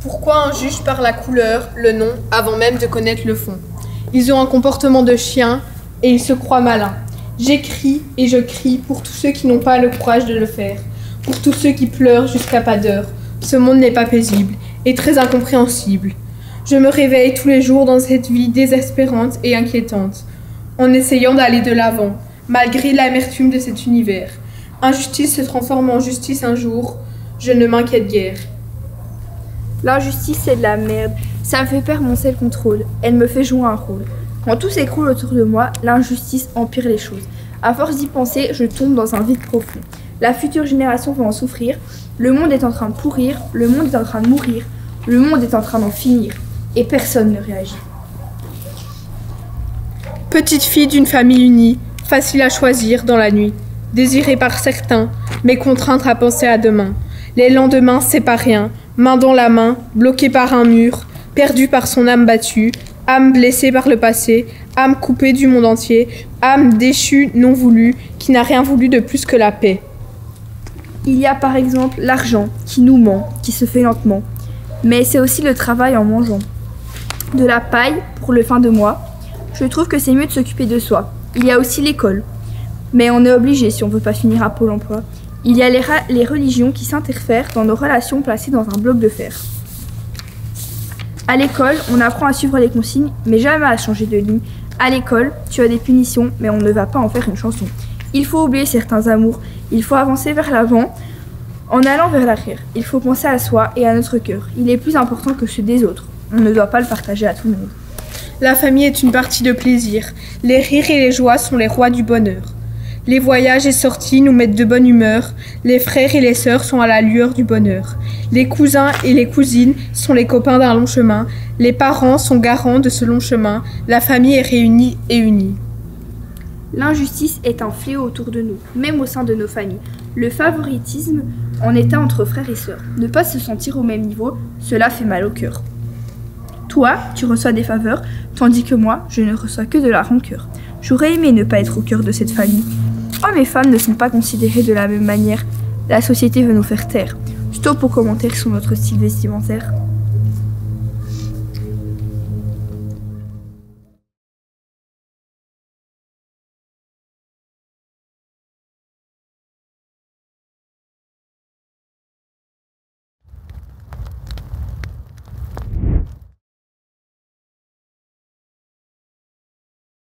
Pourquoi un juge par la couleur, le nom, avant même de connaître le fond? Ils ont un comportement de chien et ils se croient malins. J'écris et je crie pour tous ceux qui n'ont pas le courage de le faire, pour tous ceux qui pleurent jusqu'à pas d'heure. Ce monde n'est pas paisible et très incompréhensible. Je me réveille tous les jours dans cette vie désespérante et inquiétante, en essayant d'aller de l'avant, malgré l'amertume de cet univers. Injustice se transforme en justice un jour, je ne m'inquiète guère. L'injustice, c'est de la merde. Ça me fait perdre mon self-control. Elle me fait jouer un rôle. Quand tout s'écroule autour de moi, l'injustice empire les choses. À force d'y penser, je tombe dans un vide profond. La future génération va en souffrir. Le monde est en train de pourrir. Le monde est en train de mourir. Le monde est en train d'en finir. Et personne ne réagit. Petite fille d'une famille unie, facile à choisir dans la nuit. Désirée par certains, mais contrainte à penser à demain. Les lendemains, c'est pas rien. Main dans la main, bloquée par un mur, perdue par son âme battue, âme blessée par le passé, âme coupée du monde entier, âme déchue, non voulue, qui n'a rien voulu de plus que la paix. Il y a par exemple l'argent qui nous ment, qui se fait lentement. Mais c'est aussi le travail en mangeant. De la paille pour le fin de mois. Je trouve que c'est mieux de s'occuper de soi. Il y a aussi l'école. Mais on est obligé si on veut pas finir à Pôle emploi. Il y a les religions qui s'interfèrent dans nos relations placées dans un bloc de fer. À l'école, on apprend à suivre les consignes, mais jamais à changer de ligne. À l'école, tu as des punitions, mais on ne va pas en faire une chanson. Il faut oublier certains amours, il faut avancer vers l'avant en allant vers l'arrière. Il faut penser à soi et à notre cœur. Il est plus important que ceux des autres. On ne doit pas le partager à tout le monde. La famille est une partie de plaisir. Les rires et les joies sont les rois du bonheur. Les voyages et sorties nous mettent de bonne humeur. Les frères et les sœurs sont à la lueur du bonheur. Les cousins et les cousines sont les copains d'un long chemin. Les parents sont garants de ce long chemin. La famille est réunie et unie. L'injustice est un fléau autour de nous, même au sein de nos familles. Le favoritisme en est un entre frères et sœurs. Ne pas se sentir au même niveau, cela fait mal au cœur. Toi, tu reçois des faveurs, tandis que moi, je ne reçois que de la rancœur. J'aurais aimé ne pas être au cœur de cette famille. Hommes et femmes ne sont pas considérés de la même manière. La société veut nous faire taire. Stop aux commentaires sur notre style vestimentaire.